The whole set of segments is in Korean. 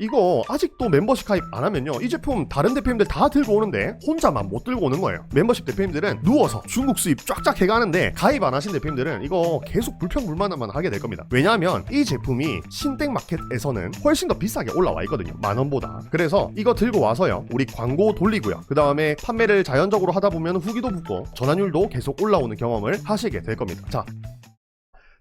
이거 아직도 멤버십 가입 안 하면요, 이 제품 다른 대표님들 다 들고 오는데 혼자만 못 들고 오는 거예요. 멤버십 대표님들은 누워서 중국 수입 쫙쫙 해가는데 가입 안 하신 대표님들은 이거 계속 불평불만만 하게 될 겁니다. 왜냐하면 이 제품이 신땡마켓에서는 훨씬 더 비싸게 올라와 있거든요, 10,000원보다. 그래서 이거 들고 와서요, 우리 광고 돌리고요, 그 다음에 판매를 자연적으로 하다 보면 후기도 붙고 전환율도 계속 올라오는 경험을 하시게 될 겁니다.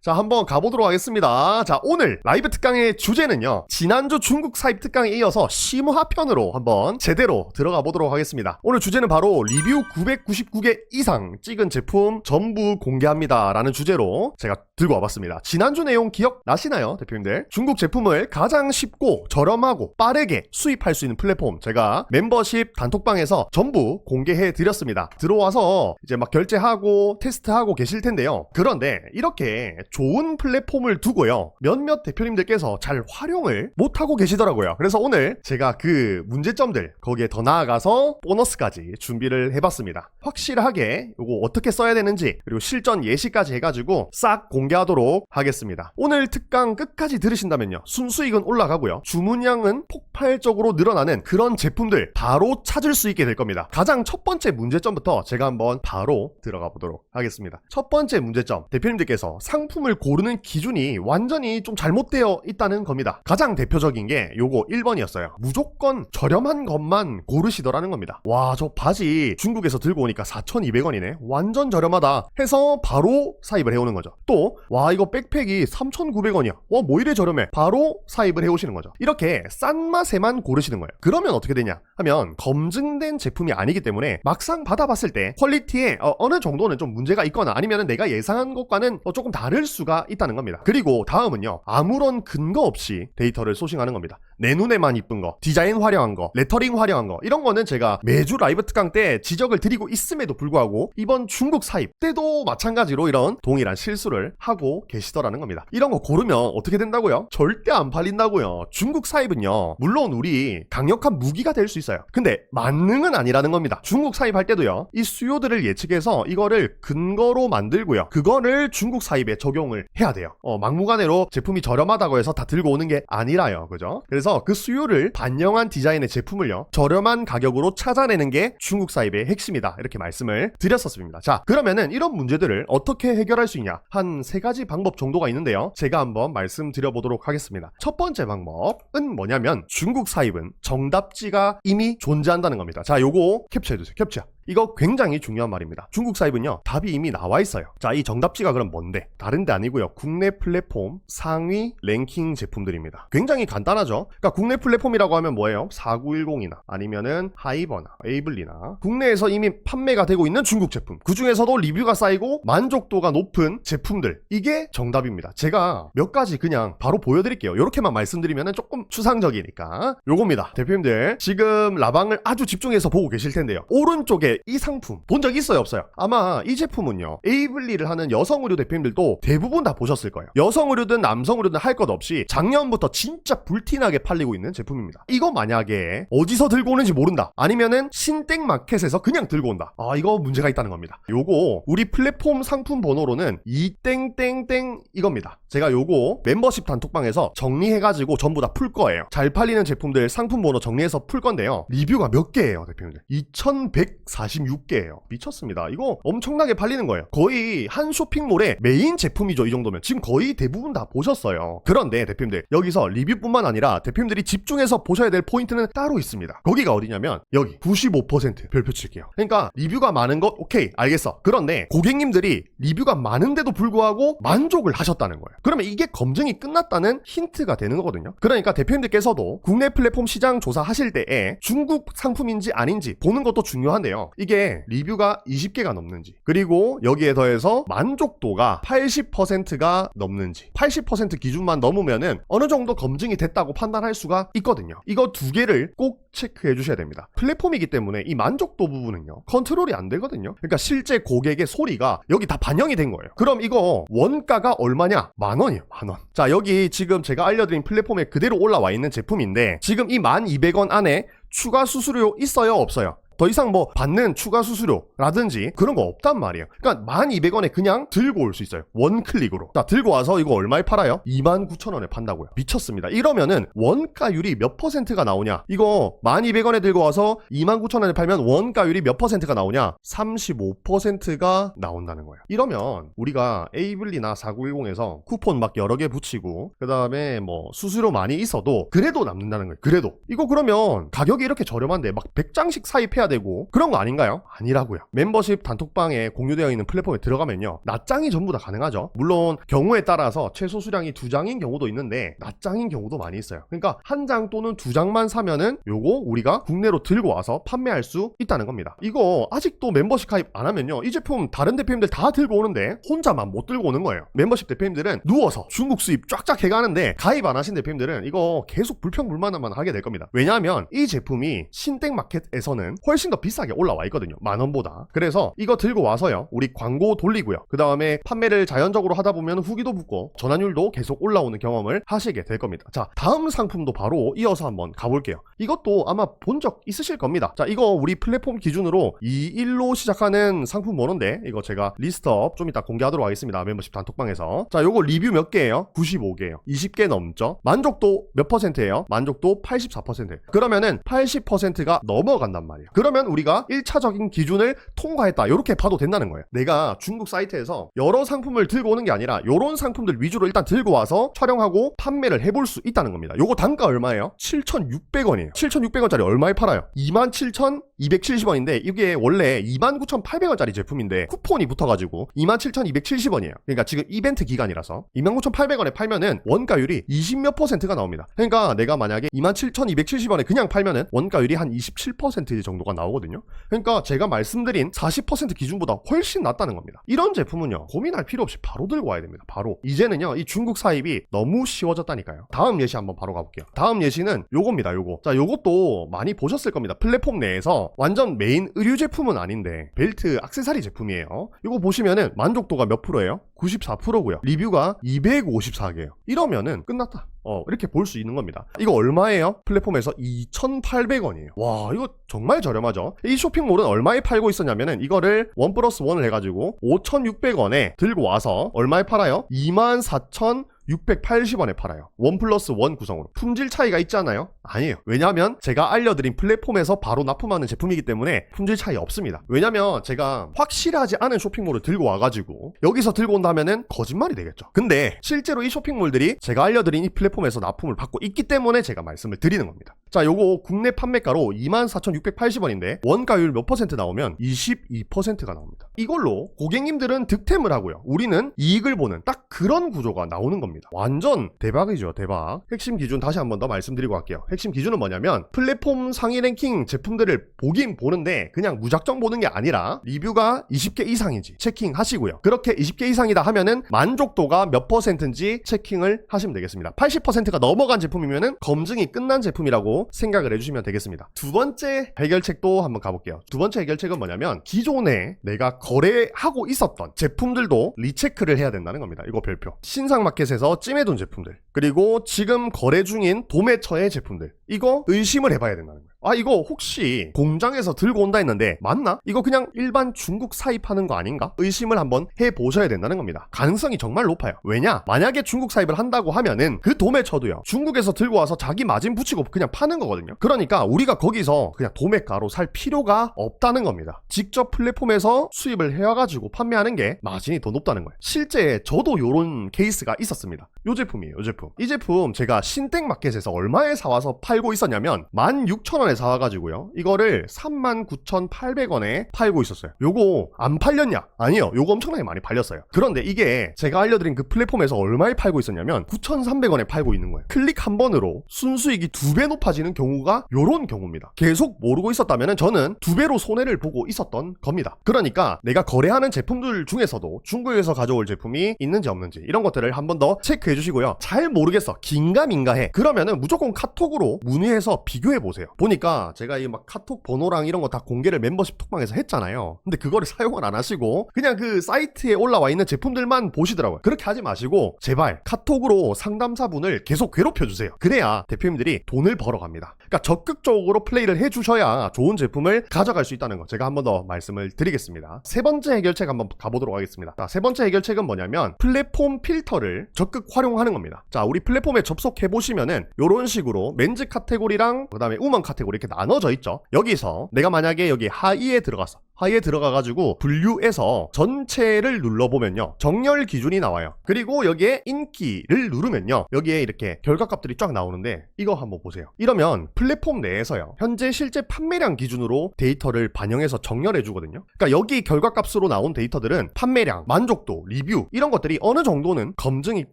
자, 한번 가보도록 하겠습니다. 자, 오늘 라이브 특강의 주제는요, 지난주 중국 사입 특강에 이어서 심화편으로 한번 제대로 들어가 보도록 하겠습니다. 오늘 주제는 바로 리뷰 999개 이상 찍은 제품 전부 공개합니다 라는 주제로 제가 들고 와봤습니다. 지난주 내용 기억나시나요, 대표님들? 중국 제품을 가장 쉽고 저렴하고 빠르게 수입할 수 있는 플랫폼, 제가 멤버십 단톡방에서 전부 공개해 드렸습니다. 들어와서 이제 막 결제하고 테스트하고 계실 텐데요. 그런데 이렇게 좋은 플랫폼을 두고요, 몇몇 대표님들께서 잘 활용을 못하고 계시더라고요. 그래서 오늘 제가 그 문제점들, 거기에 더 나아가서 보너스까지 준비를 해봤습니다. 확실하게 이거 어떻게 써야 되는지, 그리고 실전 예시까지 해가지고 싹 공개하도록 하겠습니다. 오늘 특강 끝까지 들으신다면요, 순수익은 올라가고요, 주문량은 폭발적으로 늘어나는 그런 제품들 바로 찾을 수 있게 될 겁니다. 가장 첫 번째 문제점부터 제가 한번 바로 들어가 보도록 하겠습니다. 첫 번째 문제점, 대표님들께서 상품을 고르는 기준이 완전히 좀 잘못되어 있다는 겁니다. 가장 대표적인 게 요거 1번이었어요. 무조건 저렴한 것만 고르시더라는 겁니다. 와, 저 바지 중국에서 들고 오니까 4,200원이네. 완전 저렴하다 해서 바로 사입을 해오는 거죠. 또, 와, 이거 백팩이 3,900원이야. 와, 뭐 이래 저렴해. 바로 사입을 해오시는 거죠. 이렇게 싼 맛에만 고르시는 거예요. 그러면 어떻게 되냐 하면, 검증된 제품이 아니기 때문에 막상 받아봤을 때 퀄리티에 어느 정도는 좀 문제가 있거나 아니면 내가 예상한 것과는 조금 다를 수가 있다는 겁니다. 그리고 다음은요, 아무런 근거 없이 데이터를 소싱하는 겁니다. 내 눈에만 이쁜 거, 디자인 화려한 거, 레터링 화려한 거, 이런 거는 제가 매주 라이브 특강 때 지적을 드리고 있음에도 불구하고 이번 중국 사입 때도 마찬가지로 이런 동일한 실수를 하고 계시더라는 겁니다. 이런 거 고르면 어떻게 된다고요? 절대 안 팔린다고요. 중국 사입은요, 물론 우리 강력한 무기가 될 수 있어요. 근데 만능은 아니라는 겁니다. 중국 사입할 때도요, 이 수요들을 예측해서 이거를 근거로 만들고요, 그거를 중국 사입에 적용을 해야 돼요. 막무가내로 제품이 저렴하다고 해서 다 들고 오는 게 아니라요. 그죠? 그래서 그 수요를 반영한 디자인의 제품을요, 저렴한 가격으로 찾아내는 게 중국 사입의 핵심이다, 이렇게 말씀을 드렸었습니다. 자, 그러면은 이런 문제들을 어떻게 해결할 수 있냐, 한 3가지 방법 정도가 있는데요, 제가 한번 말씀드려 보도록 하겠습니다. 첫 번째 방법은 뭐냐면, 중국 사입은 정답지가 이미 존재한다는 겁니다. 자, 요거 캡처해주세요. 캡처. 이거 굉장히 중요한 말입니다. 중국 사입은요, 답이 이미 나와 있어요. 자, 이 정답지가 그럼 뭔데? 다른 데 아니고요, 국내 플랫폼 상위 랭킹 제품들입니다. 굉장히 간단하죠? 그러니까 국내 플랫폼이라고 하면 뭐예요? 4910이나 아니면은 하이버나 에이블리나 국내에서 이미 판매가 되고 있는 중국 제품, 그 중에서도 리뷰가 쌓이고 만족도가 높은 제품들, 이게 정답입니다. 제가 몇 가지 그냥 바로 보여드릴게요. 이렇게만 말씀드리면 조금 추상적이니까. 요겁니다. 대표님들 지금 라방을 아주 집중해서 보고 계실 텐데요, 오른쪽에 이 상품 본 적 있어요, 없어요? 아마 이 제품은요, 에이블리를 하는 여성 의류 대표님들도 대부분 다 보셨을 거예요. 여성 의류든 남성 의류든 할 것 없이 작년부터 진짜 불티나게 팔리고 있는 제품입니다. 이거 만약에 어디서 들고 오는지 모른다, 아니면은 신땡마켓에서 그냥 들고 온다, 이거 문제가 있다는 겁니다. 요거 우리 플랫폼 상품 번호로는 이땡땡땡 이겁니다. 제가 요거 멤버십 단톡방에서 정리해가지고 전부 다 풀 거예요. 잘 팔리는 제품들 상품 번호 정리해서 풀 건데요, 리뷰가 몇 개예요, 대표님들? 2146개예요. 미쳤습니다. 이거 엄청나게 팔리는 거예요. 거의 한 쇼핑몰의 메인 제품이죠. 이 정도면 지금 거의 대부분 다 보셨어요. 그런데 대표님들, 여기서 리뷰뿐만 아니라 대표님들이 집중해서 보셔야 될 포인트는 따로 있습니다. 거기가 어디냐면 여기 95% 별표 칠게요. 그러니까 리뷰가 많은 것 오케이, 알겠어. 그런데 고객님들이 리뷰가 많은데도 불구하고 만족을 하셨다는 거예요. 그러면 이게 검증이 끝났다는 힌트가 되는 거거든요. 그러니까 대표님들께서도 국내 플랫폼 시장 조사하실 때에 중국 상품인지 아닌지 보는 것도 중요한데요, 이게 리뷰가 20개가 넘는지, 그리고 여기에 더해서 만족도가 80%가 넘는지, 80% 기준만 넘으면은 어느 정도 검증이 됐다고 판단할 수가 있거든요. 이거 2개를 꼭 체크해 주셔야 됩니다. 플랫폼이기 때문에 이 만족도 부분은요, 컨트롤이 안 되거든요. 그러니까 실제 고객의 소리가 여기 다 반영이 된 거예요. 그럼 이거 원가가 얼마냐? 10,000원이에요. 10,000원. 자, 여기 지금 제가 알려드린 플랫폼에 그대로 올라와 있는 제품인데, 지금 이 1,200원 안에 추가 수수료 있어요, 없어요? 더 이상 뭐 받는 추가 수수료라든지 그런 거 없단 말이에요. 그러니까 12,200원에 그냥 들고 올 수 있어요. 원클릭으로. 자, 들고 와서 이거 얼마에 팔아요? 29,000원에 판다고요. 미쳤습니다. 이러면은 원가율이 몇 퍼센트가 나오냐? 이거 12,200원에 들고 와서 29,000원에 팔면 원가율이 몇 퍼센트가 나오냐? 35%가 나온다는 거예요. 이러면 우리가 에이블리나 4910에서 쿠폰 막 여러 개 붙이고 그 다음에 뭐 수수료 많이 있어도 그래도 남는다는 거예요. 그래도 이거 그러면 가격이 이렇게 저렴한데 막 100장씩 사입해야 되고 그런 거 아닌가요? 아니라고요. 멤버십 단톡방에 공유되어 있는 플랫폼에 들어가면요, 낱장이 전부 다 가능하죠. 물론 경우에 따라서 최소 수량이 2장인 경우도 있는데 낱장인 경우도 많이 있어요. 그러니까 1장 또는 2장만 사면은 요거 우리가 국내로 들고 와서 판매할 수 있다는 겁니다. 이거 아직도 멤버십 가입 안 하면요, 이 제품 다른 대표님들 다 들고 오는데 혼자만 못 들고 오는 거예요. 멤버십 대표님들은 누워서 중국 수입 쫙쫙 해가는데 가입 안 하신 대표님들은 이거 계속 불평불만만 하게 될 겁니다. 왜냐하면 이 제품이 신땡마켓에서는 훨씬 더 비싸게 올라와 있거든요. 10,000원보다. 그래서 이거 들고 와서요, 우리 광고 돌리고요, 그 다음에 판매를 자연적으로 하다 보면 후기도 붙고 전환율도 계속 올라오는 경험을 하시게 될 겁니다. 자, 다음 상품도 바로 이어서 한번 가볼게요. 이것도 아마 본 적 있으실 겁니다. 자, 이거 우리 플랫폼 기준으로 21로 시작하는 상품 번호인데 이거 제가 리스트업 좀 이따 공개하도록 하겠습니다. 멤버십 단톡방에서. 자, 요거 리뷰 몇 개예요? 95개예요. 20개 넘죠? 만족도 몇 퍼센트예요? 만족도 84%. 그러면은 80%가 넘어간단 말이에요. 그러면 우리가 1차적인 기준을 통과했다, 이렇게 봐도 된다는 거예요. 내가 중국 사이트에서 여러 상품을 들고 오는 게 아니라 요런 상품들 위주로 일단 들고 와서 촬영하고 판매를 해볼 수 있다는 겁니다. 요거 단가 얼마예요? 7,600원이에요. 7,600원짜리 얼마에 팔아요? 27,270원인데 이게 원래 29,800원짜리 제품인데 쿠폰이 붙어가지고 27,270원이에요. 그러니까 지금 이벤트 기간이라서 29,800원에 팔면은 원가율이 20몇 %가 나옵니다. 그러니까 내가 만약에 27,270원에 그냥 팔면은 원가율이 한 27% 정도가 나오거든요. 그러니까 제가 말씀드린 40% 기준보다 훨씬 낫다는 겁니다. 이런 제품은요, 고민할 필요 없이 바로 들고 와야 됩니다. 바로. 이제는요, 이 중국 사입이 너무 쉬워졌다니까요. 다음 예시 한번 바로 가볼게요. 다음 예시는 요겁니다. 요거. 자, 요것도 많이 보셨을 겁니다. 플랫폼 내에서 완전 메인 의류 제품은 아닌데 벨트 액세서리 제품이에요. 이거 보시면은 만족도가 몇 프로예요? 94%고요. 리뷰가 254개예요. 이러면은 끝났다. 이렇게 볼 수 있는 겁니다. 이거 얼마예요? 플랫폼에서 2,800원이에요. 와, 이거 정말 저렴하죠? 이 쇼핑몰은 얼마에 팔고 있었냐면은 이거를 1+1을 해가지고 5,600원에 들고 와서 얼마에 팔아요? 24,680원에 팔아요. 1+1 구성으로. 품질 차이가 있지 않아요? 아니에요. 왜냐하면 제가 알려드린 플랫폼에서 바로 납품하는 제품이기 때문에 품질 차이 없습니다. 왜냐면 제가 확실하지 않은 쇼핑몰을 들고 와가지고 여기서 들고 온다면은 거짓말이 되겠죠. 근데 실제로 이 쇼핑몰들이 제가 알려드린 이 플랫폼에서 납품을 받고 있기 때문에 제가 말씀을 드리는 겁니다. 자, 요거 국내 판매가로 24,680원인데 원가율 몇 퍼센트 나오면 22%가 나옵니다. 이걸로 고객님들은 득템을 하고요, 우리는 이익을 보는 딱 그런 구조가 나오는 겁니다. 완전 대박이죠. 대박. 핵심 기준 다시 한번 더 말씀드리고 갈게요. 핵심 기준은 뭐냐면 플랫폼 상위 랭킹 제품들을 보긴 보는데 그냥 무작정 보는 게 아니라 리뷰가 20개 이상인지 체킹하시고요. 그렇게 20개 이상이다 하면은 만족도가 몇 퍼센트인지 체킹을 하시면 되겠습니다. 80%가 넘어간 제품이면은 검증이 끝난 제품이라고 생각을 해주시면 되겠습니다. 두 번째 해결책도 한번 가볼게요. 두 번째 해결책은 뭐냐면 기존에 내가 거래하고 있었던 제품들도 리체크를 해야 된다는 겁니다. 이거 별표. 신상마켓에서 찜해둔 제품들, 그리고 지금 거래 중인 도매처의 제품들, 이거 의심을 해봐야 된다는 거예요. 아, 이거 혹시 공장에서 들고 온다 했는데 맞나? 이거 그냥 일반 중국 사입하는 거 아닌가? 의심을 한번 해보셔야 된다는 겁니다. 가능성이 정말 높아요. 왜냐? 만약에 중국 사입을 한다고 하면은 그 도매처도요, 중국에서 들고 와서 자기 마진 붙이고 그냥 파는 거거든요. 그러니까 우리가 거기서 그냥 도매가로 살 필요가 없다는 겁니다. 직접 플랫폼에서 수입을 해와가지고 판매하는 게 마진이 더 높다는 거예요. 실제 저도 요런 케이스가 있었습니다. 요 제품이에요. 요 제품. 이 제품 제가 신땡마켓에서 얼마에 사와서 팔고 있었냐면 16,000원에 사와가지고요, 이거를 39,800원에 팔고 있었어요. 요거 안 팔렸냐? 아니요, 요거 엄청나게 많이 팔렸어요. 그런데 이게 제가 알려드린 그 플랫폼에서 얼마에 팔고 있었냐면 9,300원에 팔고 있는 거예요. 클릭 한 번으로 순수익이 2배 높아지는 경우가 요런 경우입니다. 계속 모르고 있었다면 저는 2배로 손해를 보고 있었던 겁니다. 그러니까 내가 거래하는 제품들 중에서도 중국에서 가져올 제품이 있는지 없는지 이런 것들을 한 번 더 체크해 주시고요. 잘 모르겠어, 긴가민가해, 그러면은 무조건 카톡으로 문의해서 비교해 보세요. 보니까 보니까 제가 이 막 카톡 번호랑 이런 거 다 공개를 멤버십 톡방에서 했잖아요. 근데 그거를 사용을 안 하시고 그냥 그 사이트에 올라와 있는 제품들만 보시더라고요. 그렇게 하지 마시고 제발 카톡으로 상담사분을 계속 괴롭혀주세요. 그래야 대표님들이 돈을 벌어갑니다. 그러니까 적극적으로 플레이를 해주셔야 좋은 제품을 가져갈 수 있다는 거 제가 한 번 더 말씀을 드리겠습니다. 세 번째 해결책 한번 가보도록 하겠습니다. 자, 세 번째 해결책은 뭐냐면 플랫폼 필터를 적극 활용하는 겁니다. 자, 우리 플랫폼에 접속해보시면은 이런 식으로 맨즈 카테고리랑 그 다음에 우먼 카테고리 이렇게 나눠져 있죠. 여기서 내가 만약에 여기 하이에 들어갔어. 하이에 들어가가지고 분류해서 전체를 눌러보면요 정렬 기준이 나와요. 그리고 여기에 인기를 누르면요 여기에 이렇게 결과값들이 쫙 나오는데 이거 한번 보세요. 이러면 플랫폼 내에서요 현재 실제 판매량 기준으로 데이터를 반영해서 정렬해 주거든요. 그러니까 여기 결과값으로 나온 데이터들은 판매량, 만족도, 리뷰 이런 것들이 어느 정도는 검증이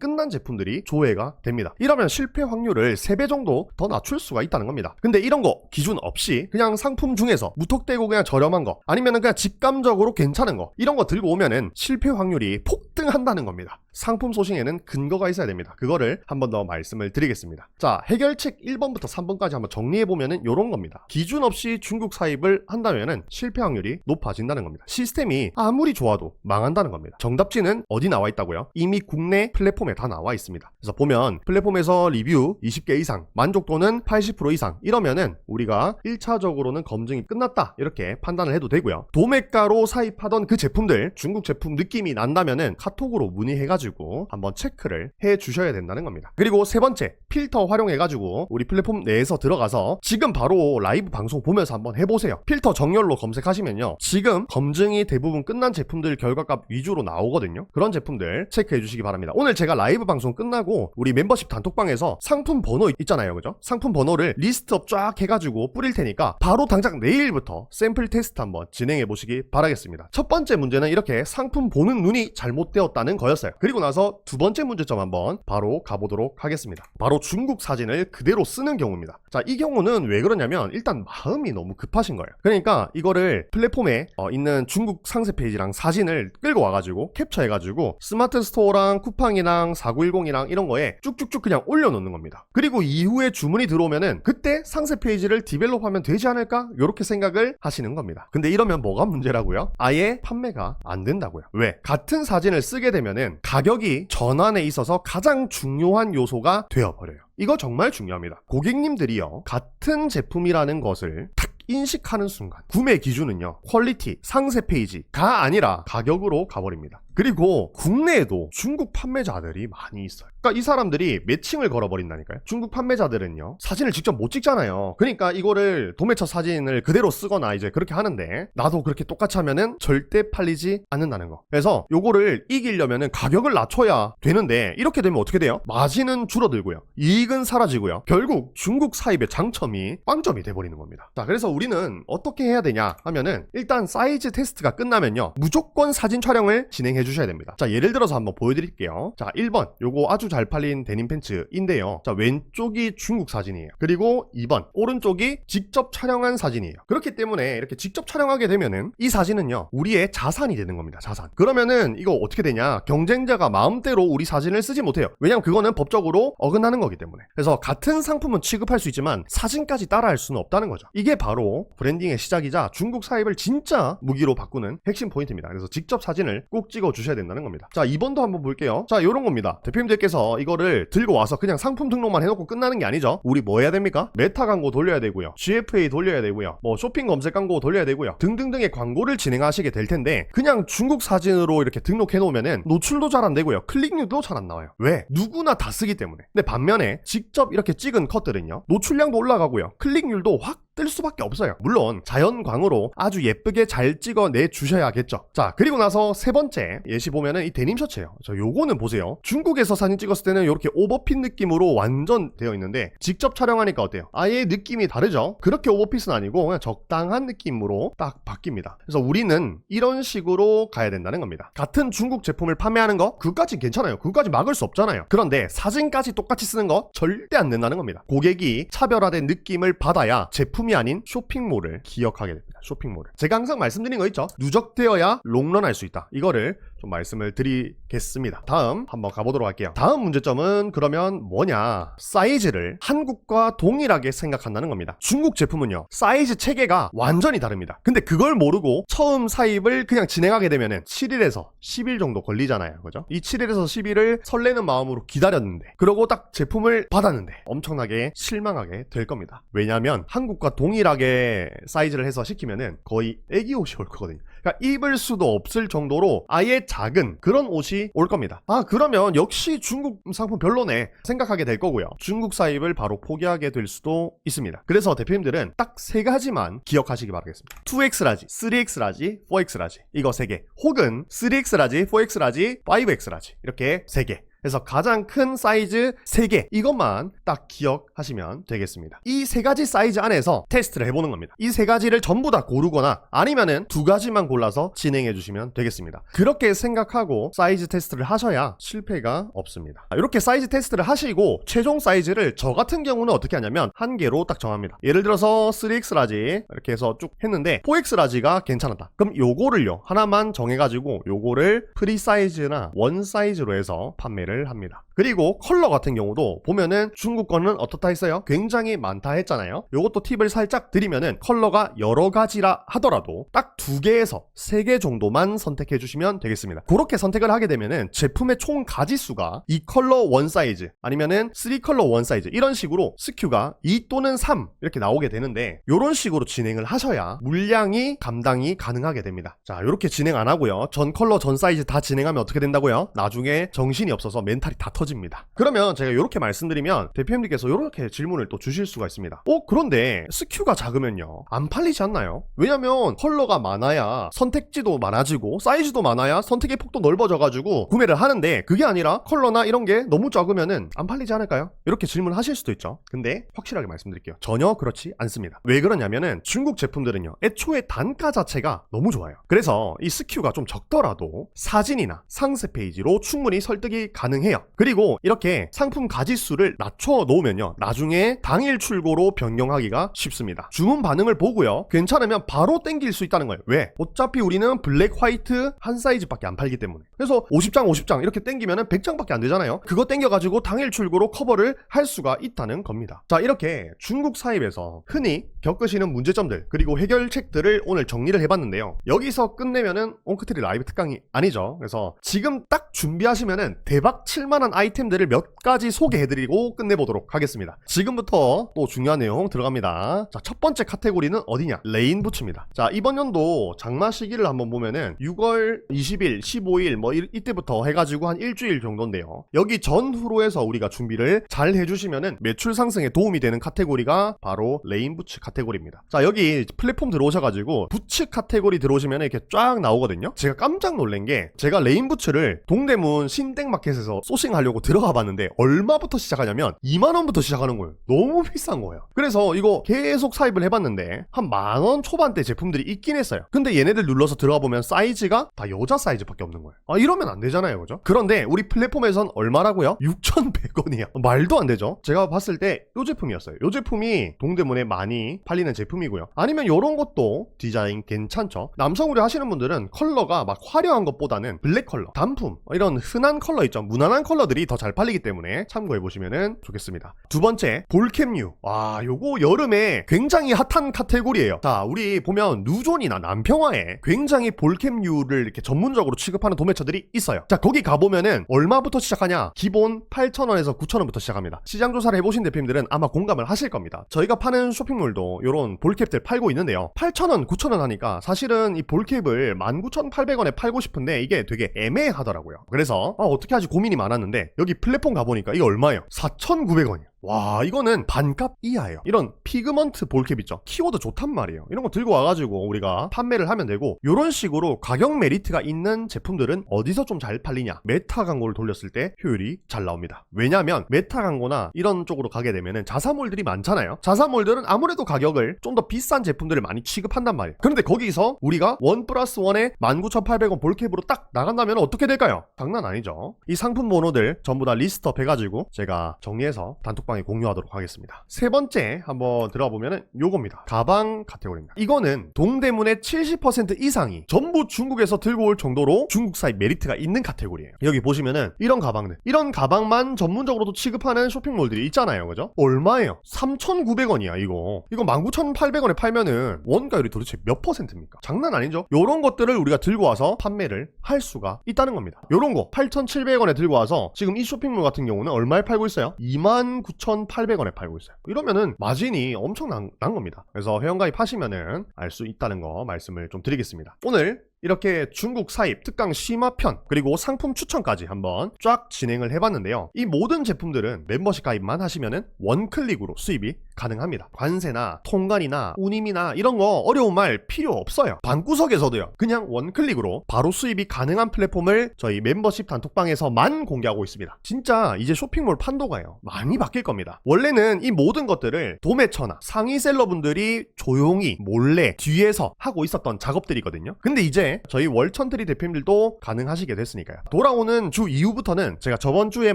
끝난 제품들이 조회가 됩니다. 이러면 실패 확률을 3배 정도 더 낮출 수가 있다는 겁니다. 근데 이런 거 기준 없이 그냥 상품 중에서 무턱대고 그냥 저렴한 거 아니면 그냥 직감적으로 괜찮은 거 이런 거 들고 오면은 실패 확률이 폭등한다는 겁니다. 상품 소싱에는 근거가 있어야 됩니다. 그거를 한 번 더 말씀을 드리겠습니다. 자, 해결책 1번부터 3번까지 한번 정리해보면은 요런 겁니다. 기준 없이 중국 사입을 한다면은 실패 확률이 높아진다는 겁니다. 시스템이 아무리 좋아도 망한다는 겁니다. 정답지는 어디 나와 있다고요? 이미 국내 플랫폼에 다 나와 있습니다. 그래서 보면 플랫폼에서 리뷰 20개 이상, 만족도는 80% 이상 이러면은 우리가 1차적으로는 검증이 끝났다 이렇게 판단을 해도 되고요. 도매가로 사입하던 그 제품들 중국 제품 느낌이 난다면은 카톡으로 문의해가지고 한번 체크를 해 주셔야 된다는 겁니다. 그리고 세 번째, 필터 활용해가지고 우리 플랫폼 내에서 들어가서 지금 바로 라이브 방송 보면서 한번 해보세요. 필터 정렬로 검색하시면요 지금 검증이 대부분 끝난 제품들 결과값 위주로 나오거든요. 그런 제품들 체크해 주시기 바랍니다. 오늘 제가 라이브 방송 끝나고 우리 멤버십 단톡방에서 상품 번호 있잖아요, 그죠? 상품 번호를 리스트업 쫙 해가지고 뿌릴 테니까 바로 당장 내일부터 샘플 테스트 한번 진행해 보시기 바라겠습니다. 첫 번째 문제는 이렇게 상품 보는 눈이 잘못되었다는 거였어요. 그리고 나서 두 번째 문제점 한번 바로 가보도록 하겠습니다. 바로 중국 사진을 그대로 쓰는 경우입니다. 자, 이 경우는 왜 그러냐면 일단 마음이 너무 급하신 거예요. 그러니까 이거를 플랫폼에 있는 중국 상세 페이지랑 사진을 끌고 와가지고 캡처해가지고 스마트 스토어랑 쿠팡이랑 4910이랑 이런 거에 쭉쭉쭉 그냥 올려놓는 겁니다. 그리고 이후에 주문이 들어오면은 그때 상세 페이지를 디벨롭하면 되지 않을까? 이렇게 생각을 하시는 겁니다. 근데 이러면 뭐가 문제라고요? 아예 판매가 안 된다고요. 왜? 같은 사진을 쓰게 되면은 가격이 전환에 있어서 가장 중요한 요소가 되어버려요. 이거 정말 중요합니다. 고객님들이요 같은 제품이라는 것을 딱 인식하는 순간 구매 기준은요 퀄리티, 상세 페이지가 아니라 가격으로 가버립니다. 그리고 국내에도 중국 판매자들이 많이 있어요. 그러니까 이 사람들이 매칭을 걸어버린다니까요. 중국 판매자들은요 사진을 직접 못 찍잖아요. 그러니까 이거를 도매처 사진을 그대로 쓰거나 이제 그렇게 하는데 나도 그렇게 똑같이 하면은 절대 팔리지 않는다는 거. 그래서 요거를 이기려면은 가격을 낮춰야 되는데 이렇게 되면 어떻게 돼요? 마진은 줄어들고요 이익은 사라지고요 결국 중국 사입의 장점이 빵점이 돼버리는 겁니다. 자, 그래서 우리는 어떻게 해야 되냐 하면은 일단 사이즈 테스트가 끝나면요 무조건 사진 촬영을 진행해 주셔야 됩니다. 자, 예를 들어서 한번 보여드릴게요. 자, 1번 요거 아주 잘 팔린 데님 팬츠인데요. 자, 왼쪽이 중국 사진이에요. 그리고 2번 오른쪽이 직접 촬영한 사진이에요. 그렇기 때문에 이렇게 직접 촬영하게 되면은 이 사진은요 우리의 자산이 되는 겁니다. 자산. 그러면은 이거 어떻게 되냐, 경쟁자가 마음대로 우리 사진을 쓰지 못해요. 왜냐면 그거는 법적으로 어긋나는 거기 때문에. 그래서 같은 상품은 취급할 수 있지만 사진까지 따라할 수는 없다는 거죠. 이게 바로 브랜딩의 시작이자 중국 사입을 진짜 무기로 바꾸는 핵심 포인트입니다. 그래서 직접 사진을 꼭 찍어 주셔야 된다는 겁니다. 자, 2번도 한번 볼게요. 자, 요런 겁니다. 대표님들께서 이거를 들고 와서 그냥 상품 등록만 해놓고 끝나는 게 아니죠. 우리 뭐 해야 됩니까? 메타 광고 돌려야 되고요, GFA 돌려야 되고요, 뭐 쇼핑 검색 광고 돌려야 되고요, 등등등의 광고를 진행하시게 될 텐데 그냥 중국 사진으로 이렇게 등록해 놓으면은 노출도 잘 안 되고요 클릭률도 잘 안 나와요. 왜? 누구나 다 쓰기 때문에. 근데 반면에 직접 이렇게 찍은 컷들은요 노출량도 올라가고요 클릭률도 확 뜰 수밖에 없어요. 물론 자연광으로 아주 예쁘게 잘 찍어내 주셔야겠죠. 자, 그리고 나서 세 번째 예시 보면은 이 데님 셔츠예요. 저 요거는 보세요. 중국에서 사진 찍었을 때는 이렇게 오버핏 느낌으로 완전 되어 있는데 직접 촬영하니까 어때요? 아예 느낌이 다르죠? 그렇게 오버핏은 아니고 그냥 적당한 느낌으로 딱 바뀝니다. 그래서 우리는 이런 식으로 가야 된다는 겁니다. 같은 중국 제품을 판매하는 거 그것까지 괜찮아요. 그것까지 막을 수 없잖아요. 그런데 사진까지 똑같이 쓰는 거 절대 안 된다는 겁니다. 고객이 차별화된 느낌을 받아야 제품이 아닌 쇼핑몰을 기억하게 됩니다. 쇼핑몰을. 제가 항상 말씀드린 거 있죠. 누적되어야 롱런할 수 있다. 이거를 좀 말씀을 드리겠습니다. 다음 한번 가보도록 할게요. 다음 문제점은 그러면 뭐냐, 사이즈를 한국과 동일하게 생각한다는 겁니다. 중국 제품은요, 사이즈 체계가 완전히 다릅니다. 근데 그걸 모르고 처음 사입을 그냥 진행하게 되면은 7일에서 10일 정도 걸리잖아요. 그죠? 이 7일에서 10일을 설레는 마음으로 기다렸는데, 그러고 딱 제품을 받았는데 엄청나게 실망하게 될 겁니다. 왜냐하면 한국과 동일하게 사이즈를 해서 시키면은 거의 애기 옷이 올 거거든요. 그러니까 입을 수도 없을 정도로 아예 작은 그런 옷이 올 겁니다. 아, 그러면 역시 중국 상품 별로네 생각하게 될 거고요. 중국 사입을 바로 포기하게 될 수도 있습니다. 그래서 대표님들은 딱 세 가지만 기억하시기 바라겠습니다. 2X 라지, 3X 라지, 4X 라지, 이거 3개, 혹은 3X 라지, 4X 라지, 5X 라지, 이렇게 3개. 그래서 가장 큰 사이즈 3개, 이것만 딱 기억하시면 되겠습니다. 이 3가지 사이즈 안에서 테스트를 해보는 겁니다. 이 3가지를 전부 다 고르거나 아니면은 2가지만 골라서 진행해 주시면 되겠습니다. 그렇게 생각하고 사이즈 테스트를 하셔야 실패가 없습니다. 이렇게 사이즈 테스트를 하시고 최종 사이즈를 저 같은 경우는 어떻게 하냐면 한 개로 딱 정합니다. 예를 들어서 3X 라지 이렇게 해서 쭉 했는데 4X 라지가 괜찮았다. 그럼 요거를요 하나만 정해가지고 요거를 프리 사이즈나 원 사이즈로 해서 판매를 합니다. 그리고 컬러 같은 경우도 보면은 중국 거는 어떻다 했어요? 굉장히 많다 했잖아요. 요것도 팁을 살짝 드리면은 컬러가 여러 가지라 하더라도 딱 2개에서 3개 정도만 선택해 주시면 되겠습니다. 그렇게 선택을 하게 되면은 제품의 총 가지수가 2컬러 원 사이즈 아니면은 3컬러 원 사이즈 이런 식으로 SKU가 2 또는 3 이렇게 나오게 되는데, 요런 식으로 진행을 하셔야 물량이 감당이 가능하게 됩니다. 자, 요렇게 진행 안 하고요, 전 컬러 전 사이즈 다 진행하면 어떻게 된다고요? 나중에 정신이 없어서 멘탈이 다 터집니다. 그러면 제가 이렇게 말씀드리면 대표님들께서 이렇게 질문을 또 주실 수가 있습니다. 그런데 SKU가 작으면요 안 팔리지 않나요? 왜냐면 컬러가 많아야 선택지도 많아지고 사이즈도 많아야 선택의 폭도 넓어져가지고 구매를 하는데, 그게 아니라 컬러나 이런 게 너무 작으면은 안 팔리지 않을까요? 이렇게 질문하실 수도 있죠. 근데 확실하게 말씀드릴게요. 전혀 그렇지 않습니다. 왜 그러냐면은 중국 제품들은요 애초에 단가 자체가 너무 좋아요. 그래서 이 SKU가 좀 적더라도 사진이나 상세 페이지로 충분히 설득이 가능해요. 그리고 이렇게 상품 가지수를 낮춰 놓으면요 나중에 당일 출고로 변경하기가 쉽습니다. 주문 반응을 보고요 괜찮으면 바로 땡길 수 있다는 거예요. 왜? 어차피 우리는 블랙 화이트 한 사이즈밖에 안 팔기 때문에. 그래서 50장 50장 이렇게 땡기면은 100장밖에 안 되잖아요. 그거 땡겨가지고 당일 출고로 커버를 할 수가 있다는 겁니다. 자, 이렇게 중국 사입에서 흔히 겪으시는 문제점들 그리고 해결책들을 오늘 정리를 해봤는데요. 여기서 끝내면은 옹크트리 라이브 특강이 아니죠. 그래서 지금 딱 준비하시면은 대박 칠만한 아이템들을 몇 가지 소개해드리고 끝내보도록 하겠습니다. 지금부터 또 중요한 내용 들어갑니다. 자, 첫 번째 카테고리는 어디냐? 레인 부츠입니다. 자, 이번 연도 장마 시기를 한번 보면은 6월 20일, 15일 뭐 이때부터 해가지고 한 일주일 정도인데요. 여기 전후로 해서 우리가 준비를 잘 해주시면은 매출 상승에 도움이 되는 카테고리가 바로 레인 부츠 카테고리입니다. 자, 여기 플랫폼 들어오셔가지고 부츠 카테고리 들어오시면 이렇게 쫙 나오거든요. 제가 깜짝 놀란 게, 제가 레인 부츠를 동대문 신땡마켓에서 소싱하려고 들어가 봤는데 얼마부터 시작하냐면 2만원부터 시작하는 거예요. 너무 비싼 거예요. 그래서 이거 계속 사입을 해봤는데 한 만원 초반대 제품들이 있긴 했어요. 근데 얘네들 눌러서 들어가 보면 사이즈가 다 여자 사이즈밖에 없는 거예요. 아, 이러면 안 되잖아요, 그죠? 그런데 우리 플랫폼에선 얼마라고요? 6,100원이야. 말도 안 되죠? 제가 봤을 때 이 제품이었어요. 이 제품이 동대문에 많이 팔리는 제품이고요. 아니면 이런 것도 디자인 괜찮죠? 남성 의류 하시는 분들은 컬러가 막 화려한 것보다는 블랙 컬러, 단품, 이런 흔한 컬러 있죠? 무난한 컬러들이 더 잘 팔리기 때문에 참고해보시면 좋겠습니다. 두 번째, 볼캡류. 와, 요거 여름에 굉장히 핫한 카테고리예요. 자, 우리 보면 누존이나 남평화에 굉장히 볼캡류를 이렇게 전문적으로 취급하는 도매처들이 있어요. 자, 거기 가보면은 얼마부터 시작하냐? 기본 8,000원에서 9,000원부터 시작합니다. 시장조사를 해보신 대표님들은 아마 공감을 하실 겁니다. 저희가 파는 쇼핑몰도 요런 볼캡들 팔고 있는데요. 8,000원, 9,000원 하니까 사실은 이 볼캡을 19,800원에 팔고 싶은데 이게 되게 애매하더라고요. 그래서 어떻게 하지 고민이 많았는데, 여기 플랫폼 가보니까 이게 얼마예요? 4,900원이요. 와, 이거는 반값 이하예요. 이런 피그먼트 볼캡 있죠? 키워드 좋단 말이에요. 이런 거 들고 와가지고 우리가 판매를 하면 되고, 이런 식으로 가격 메리트가 있는 제품들은 어디서 좀 잘 팔리냐? 메타 광고를 돌렸을 때 효율이 잘 나옵니다. 왜냐면 메타 광고나 이런 쪽으로 가게 되면은 자사몰들이 많잖아요. 자사몰들은 아무래도 가격을 좀 더 비싼 제품들을 많이 취급한단 말이에요. 그런데 거기서 우리가 1+1에 19,800원 볼캡으로 딱 나간다면 어떻게 될까요? 장난 아니죠. 이 상품 번호들 전부 다 리스트업 해가지고 제가 정리해서 단톡방 단톡방에 공유하도록 하겠습니다. 세 번째 한번 들어가 보면은 요겁니다. 가방 카테고리입니다. 이거는 동대문의 70% 이상이 전부 중국에서 들고 올 정도로 중국 사입 메리트가 있는 카테고리예요. 여기 보시면은 이런 가방들, 이런 가방만 전문적으로도 취급하는 쇼핑몰들이 있잖아요. 그죠? 얼마예요? 3,900원이야 이거 19,800원에 팔면은 원가율이 도대체 몇 %입니까? 장난 아니죠? 요런 것들을 우리가 들고 와서 판매를 할 수가 있다는 겁니다. 요런 거 8,700원에 들고 와서 지금 이 쇼핑몰 같은 경우는 얼마에 팔고 있어요? 29,800원에 팔고 있어요. 이러면은 마진이 엄청난 겁니다. 그래서 회원가입 하시면은 알 수 있다는 거 말씀을 좀 드리겠습니다. 오늘 이렇게 중국 사입 특강 심화편 그리고 상품 추천까지 한번 쫙 진행을 해봤는데요. 이 모든 제품들은 멤버십 가입만 하시면은 원클릭으로 수입이 가능합니다. 관세나 통관이나 운임이나 이런 거 어려운 말 필요 없어요. 방구석에서도요. 그냥 원클릭으로 바로 수입이 가능한 플랫폼을 저희 멤버십 단톡방에서만 공개하고 있습니다. 진짜 이제 쇼핑몰 판도가요. 많이 바뀔 겁니다. 원래는 이 모든 것들을 도매처나 상위 셀러분들이 조용히 몰래 뒤에서 하고 있었던 작업들이거든요. 근데 이제 저희 월천트리 대표님들도 가능하시게 됐으니까요. 돌아오는 주 이후부터는 제가 저번 주에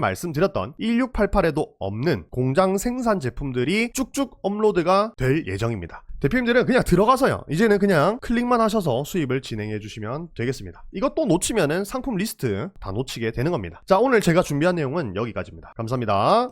말씀드렸던 1688에도 없는 공장 생산 제품들이 쭉쭉 업로드가 될 예정입니다. 대표님들은 그냥 들어가서요. 이제는 그냥 클릭만 하셔서 수입을 진행해 주시면 되겠습니다. 이것도 놓치면은 상품 리스트 다 놓치게 되는 겁니다. 자, 오늘 제가 준비한 내용은 여기까지입니다. 감사합니다.